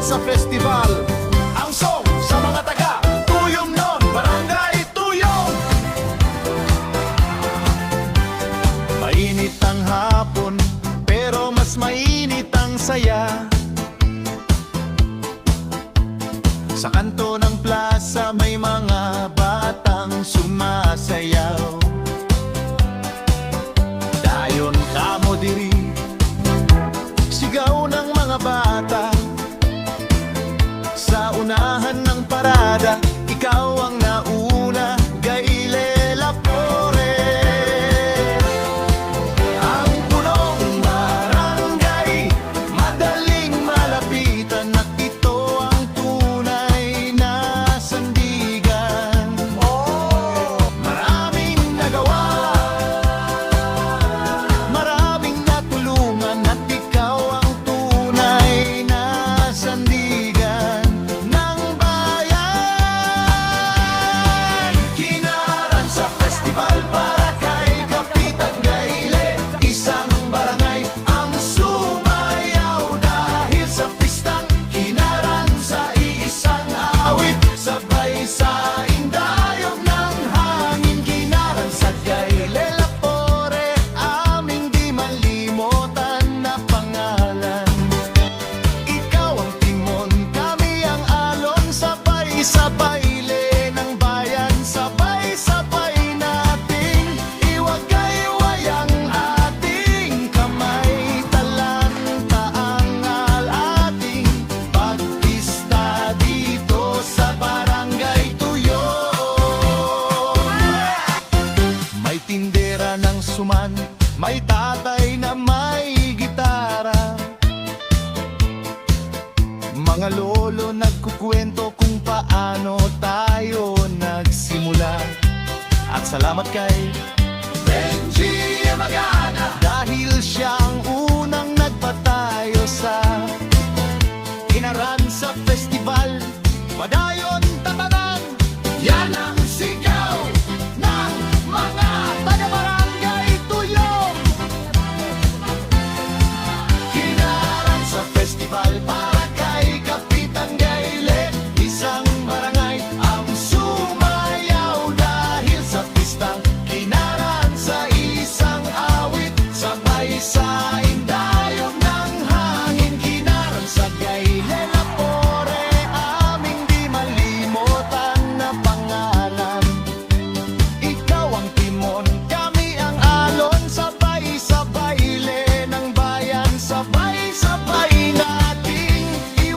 sa festival. Ang song sa mga taga Tuyong nun, Barangay Tuyong. Mainit ang hapon, pero mas mainit ang saya. Sa kanto ng plaza may mga batang sumasayaw. Dayon kamo diri, sigaw ng mga bata. Sa unahan ng parada, ikaw ang nauna, Gailela Pore. Ang punong barangay, madaling malapitan, at ito ang tunay na sandigan. Maraming nagawa, maraming natulungan, at ikaw ang tunay na sandigan ng bayan. Kinaran sa festival para kay Kapitan Gaile, isang barangay ang sumayaw dahil sa pistang kinaran sa iisang awit. Sabay sa indayog ng hangin, kinaran sa Gaile Lapore, aming di malimutan na pangalan. Ikaw ang timon, kami ang alon, sabay sa baile ng bayan. Sabay-sabay nating iwagay-wayang ating kamay. Talanta ang ating pagpista dito sa Barangay Tuyong. May tindera ng suman, may tatay na may gitara. Mga lolo nagkukwento kung paano tayo nagsimula. At salamat kay Benji Magana, dahil siya ang unang nagpatayo sa